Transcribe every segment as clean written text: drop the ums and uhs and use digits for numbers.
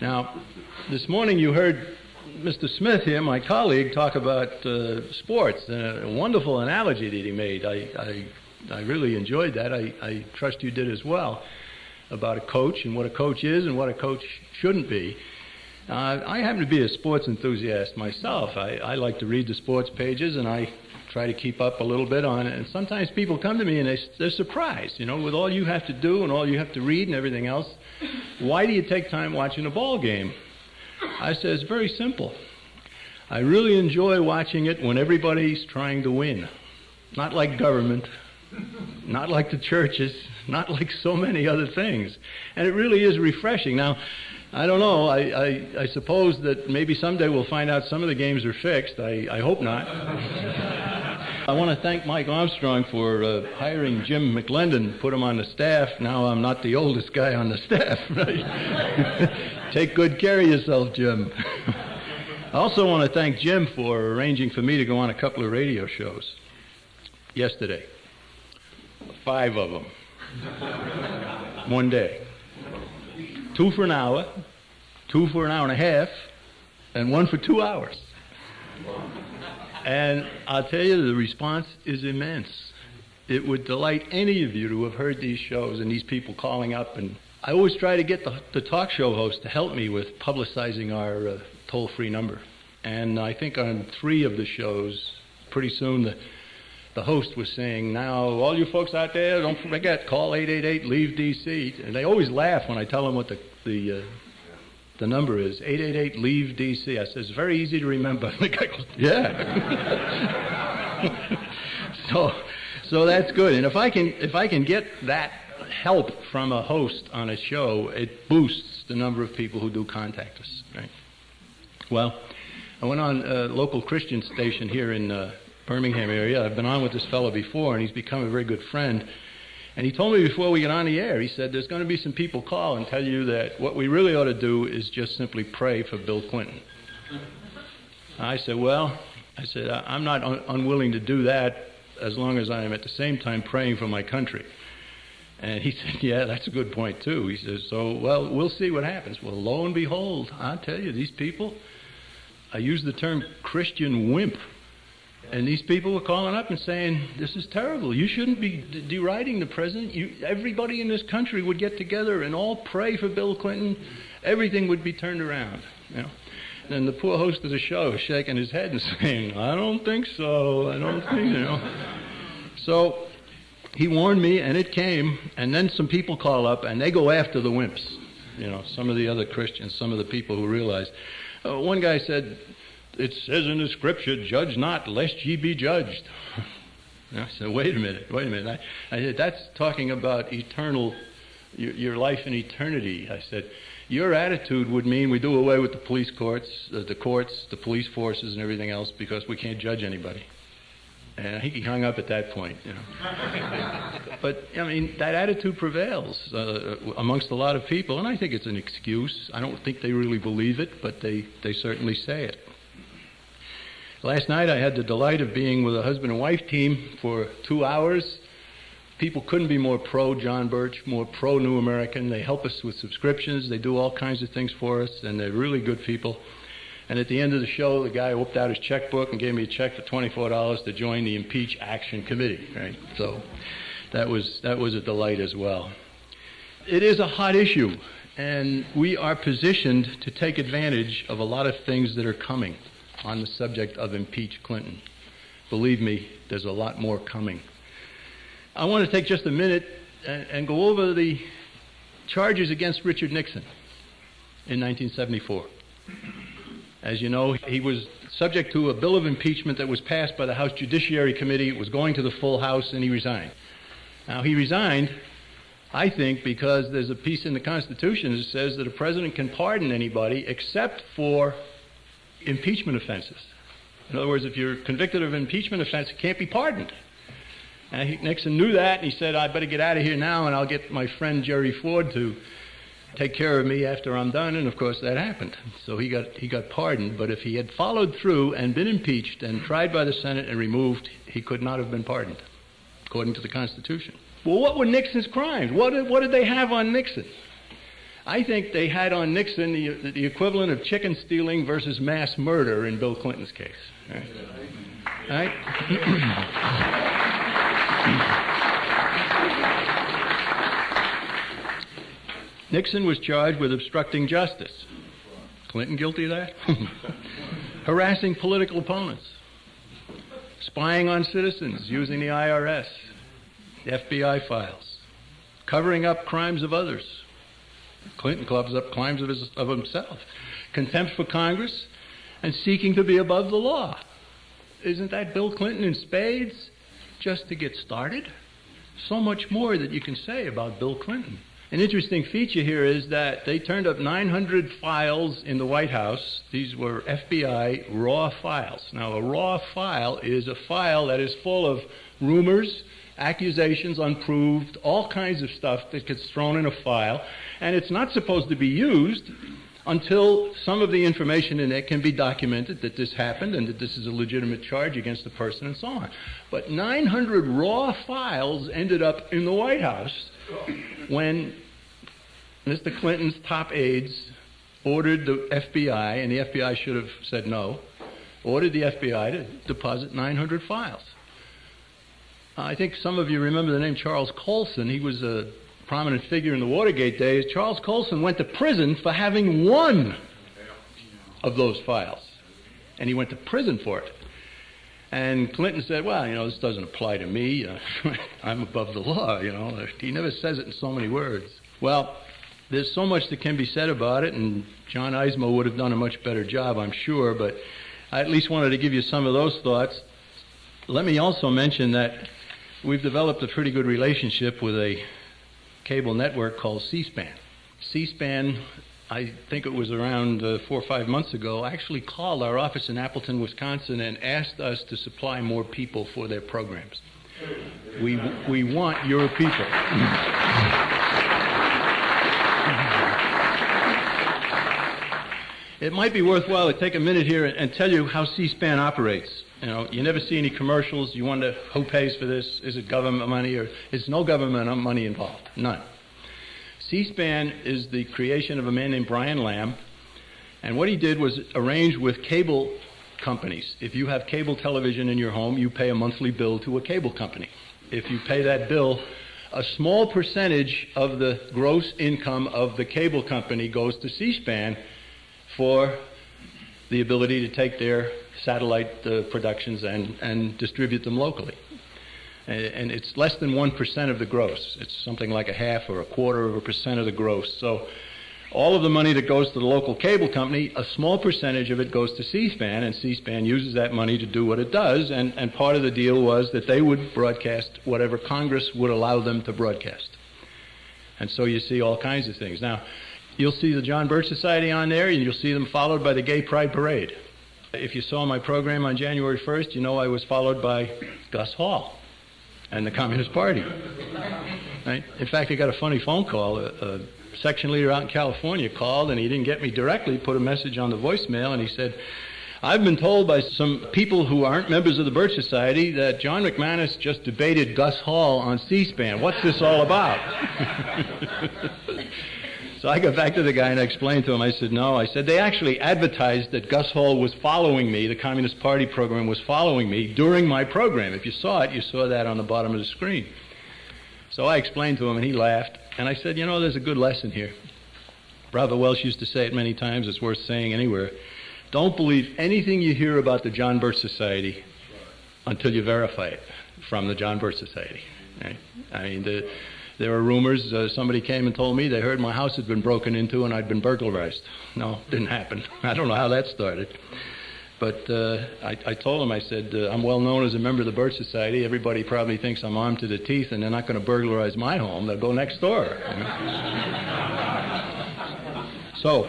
Now, this morning you heard Mr. Smith here, my colleague, talk about sports. A wonderful analogy that he made. I really enjoyed that. I trust you did as well, about a coach and what a coach is and what a coach shouldn't be. I happen to be a sports enthusiast myself. I like to read the sports pages, and I try to keep up a little bit on it. And sometimes people come to me and they're surprised, with all you have to do and all you have to read and everything else. Why do you take time watching a ball game? I say it's very simple. I really enjoy watching it when everybody's trying to win. Not like government, not like the churches, not like so many other things. And it really is refreshing. Now, I don't know. I suppose that maybe someday we'll find out some of the games are fixed. I hope not. I want to thank Mike Armstrong for hiring Jim McLendon, put him on the staff. Now I'm not the oldest guy on the staff. Take good care of yourself, Jim. I also want to thank Jim for arranging for me to go on a couple of radio shows yesterday. 5 of them. One day. 2 for an hour, 2 for an hour and a half, and 1 for 2 hours. And I'll tell you, the response is immense. It would delight any of you to have heard these shows and these people calling up. And I always try to get the talk show host to help me with publicizing our toll-free number. And I think on 3 of the shows, pretty soon the host was saying, now, all you folks out there, don't forget, call 888-LEAVE-DC. And they always laugh when I tell them what the number is, 888-LEAVE-DC. I said, it's very easy to remember. The guy goes, yeah. So that's good. And if I can get that help from a host on a show, it boosts the number of people who do contact us. Right? Well, I went on a local Christian station here in Birmingham area. I've been on with this fellow before, and he's become a very good friend. And he told me before we got on the air, he said, there's going to be some people call and tell you that what we really ought to do is just simply pray for Bill Clinton. I said, I'm not unwilling to do that as long as I am at the same time praying for my country. And he said, yeah, that's a good point, too. He says, we'll see what happens. Well, lo and behold, I'll tell you, these people, I use the term Christian wimp. And these people were calling up and saying, this is terrible. You shouldn't be deriding the president. Everybody in this country would get together and all pray for Bill Clinton. Everything would be turned around. And the poor host of the show is shaking his head and saying, I don't think so. I don't think, So he warned me, and it came. And then some people call up, and they go after the wimps. Some of the other Christians, some of the people who realize. One guy said, it says in the scripture, judge not, lest ye be judged. I said, wait a minute. I said, that's talking about eternal, your life in eternity. I said, your attitude would mean we do away with the police courts, the police forces and everything else because we can't judge anybody. And I think he hung up at that point. But, that attitude prevails amongst a lot of people, and I think it's an excuse. I don't think they really believe it, but they certainly say it. Last night I had the delight of being with a husband and wife team for 2 hours. People couldn't be more pro John Birch, more pro New American. They help us with subscriptions. They do all kinds of things for us, and they're really good people. And at the end of the show, the guy whipped out his checkbook and gave me a check for $24 to join the Impeach Action Committee. Right? So that was a delight as well. It is a hot issue, and we are positioned to take advantage of a lot of things that are coming on the subject of impeach Clinton. Believe me, there's a lot more coming. I want to take just a minute and go over the charges against Richard Nixon in 1974. As you know, he was subject to a bill of impeachment that was passed by the House Judiciary Committee. It was going to the full House, and he resigned. Now, he resigned, I think, because there's a piece in the Constitution that says that a president can pardon anybody except for impeachment offenses. In other words, if you're convicted of an impeachment offense, it can't be pardoned. And Nixon knew that, and he said, I better get out of here now, and I'll get my friend Jerry Ford to take care of me after I'm done. And of course that happened. So he got pardoned, but if he had followed through and been impeached and tried by the Senate and removed, he could not have been pardoned, according to the Constitution. Well, what were Nixon's crimes? What did they have on Nixon? I think they had on Nixon the equivalent of chicken stealing versus mass murder in Bill Clinton's case. Right? Nixon was charged with obstructing justice. Clinton guilty of that? Harassing political opponents. Spying on citizens using the IRS, the FBI files. Covering up crimes of others. Clinton covers up crimes of himself. Contempt for Congress and seeking to be above the law. Isn't that Bill Clinton in spades? Just to get started? So much more that you can say about Bill Clinton. An interesting feature here is that they turned up 900 files in the White House. These were FBI raw files. Now, a raw file is a file that is full of rumors, accusations, unproved, all kinds of stuff that gets thrown in a file, and it's not supposed to be used until some of the information in it can be documented that this happened and that this is a legitimate charge against the person and so on. But 900 raw files ended up in the White House when Mr. Clinton's top aides ordered the FBI, and the FBI should have said no, ordered the FBI to deposit 900 files. I think some of you remember the name Charles Colson. He was a prominent figure in the Watergate days. Charles Colson went to prison for having one of those files, and he went to prison for it. And Clinton said, well, this doesn't apply to me. I'm above the law, He never says it in so many words. Well, there's so much that can be said about it, and John Eismo would have done a much better job, I'm sure, but I at least wanted to give you some of those thoughts. Let me also mention that we've developed a pretty good relationship with a cable network called C-SPAN. C-SPAN, I think it was around 4 or 5 months ago, actually called our office in Appleton, Wisconsin, and asked us to supply more people for their programs. We want your people. It might be worthwhile to take a minute here and tell you how C-SPAN operates. You never see any commercials. You wonder who pays for this. Is it government money or is no government money involved? None. C-SPAN is the creation of a man named Brian Lamb, and what he did was arrange with cable companies. If you have cable television in your home, you pay a monthly bill to a cable company. If you pay that bill, a small percentage of the gross income of the cable company goes to C-SPAN for the ability to take their satellite productions and distribute them locally. And it's less than 1% of the gross. It's something like a half or a quarter of a percent of the gross. So all of the money that goes to the local cable company, a small percentage of it goes to C-SPAN, and C-SPAN uses that money to do what it does, and part of the deal was that they would broadcast whatever Congress would allow them to broadcast. And so you see all kinds of things. Now, you'll see the John Birch Society on there, and you'll see them followed by the Gay Pride Parade. If you saw my program on January 1st, you know I was followed by Gus Hall and the Communist Party. Right? In fact, I got a funny phone call. A section leader out in California called, and he didn't get me directly, put a message on the voicemail, and he said, I've been told by some people who aren't members of the Birch Society that John McManus just debated Gus Hall on C-SPAN. What's this all about? So I got back to the guy and I explained to him. I said, no. I said, they actually advertised that Gus Hall was following me, the Communist Party program was following me during my program. If you saw it, you saw that on the bottom of the screen. So I explained to him and he laughed. And I said, there's a good lesson here. Brother Welsh used to say it many times. It's worth saying anywhere. Don't believe anything you hear about the John Birch Society until you verify it from the John Birch Society. Right? I mean, there were rumors. Somebody came and told me they heard my house had been broken into and I'd been burglarized. No, didn't happen. I don't know how that started. But I told them, I said, I'm well known as a member of the Birch Society. Everybody probably thinks I'm armed to the teeth and they're not going to burglarize my home. They'll go next door. So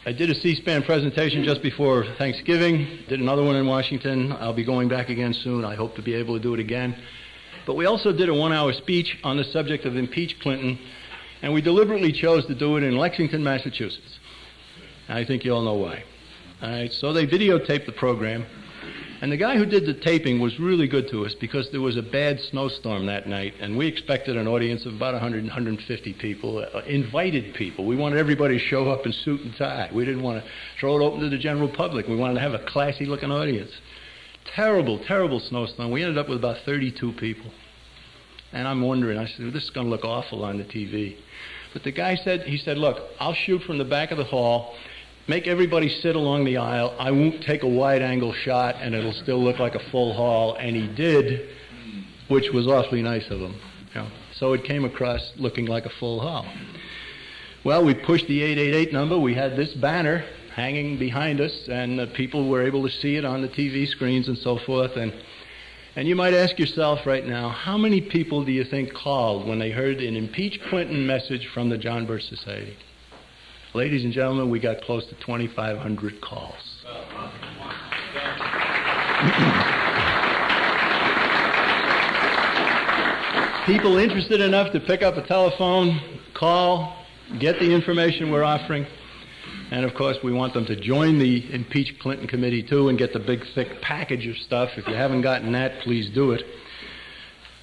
I did a C-SPAN presentation just before Thanksgiving, did another one in Washington. I'll be going back again soon. I hope to be able to do it again. But we also did a 1-hour speech on the subject of impeach Clinton, and we deliberately chose to do it in Lexington, Massachusetts. I think you all know why. All right, so they videotaped the program, And the guy who did the taping was really good to us because there was a bad snowstorm that night, and we expected an audience of about 100, 150 people, invited people. We wanted everybody to show up in suit and tie. We didn't want to throw it open to the general public. We wanted to have a classy-looking audience. Terrible, terrible snowstorm. We ended up with about 32 people. And I'm wondering, I said, this is going to look awful on the TV. But the guy said, look, I'll shoot from the back of the hall, make everybody sit along the aisle. I won't take a wide-angle shot, and it'll still look like a full hall. And he did, which was awfully nice of him. You know. So it came across looking like a full hall. Well, we pushed the 888 number. We had this banner hanging behind us, and people were able to see it on the TV screens and so forth. And you might ask yourself right now, how many people do you think called when they heard an Impeach Clinton message from the John Birch Society? Ladies and gentlemen, we got close to 2,500 calls. People interested enough to pick up a telephone, call, get the information we're offering. And, of course, we want them to join the Impeach Clinton Committee, too, and get the big, thick package of stuff. If you haven't gotten that, please do it.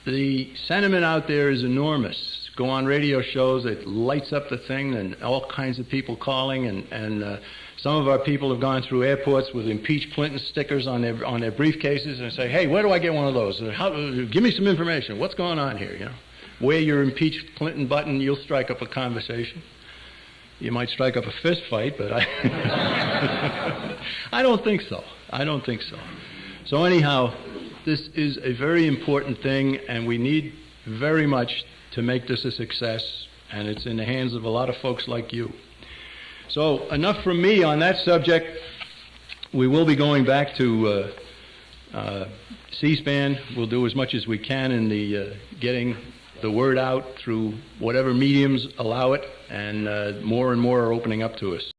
The sentiment out there is enormous. Go on radio shows, it lights up the thing, and all kinds of people calling, and some of our people have gone through airports with Impeach Clinton stickers on their briefcases and say, hey, where do I get one of those? Give me some information. What's going on here? You know, wear your Impeach Clinton button, you'll strike up a conversation. You might strike up a fist fight, but I don't think so. I don't think so. So anyhow, this is a very important thing, and we need very much to make this a success, and it's in the hands of a lot of folks like you. So enough from me on that subject. We will be going back to C-SPAN. We'll do as much as we can in the getting the word out through whatever mediums allow it, and more are opening up to us.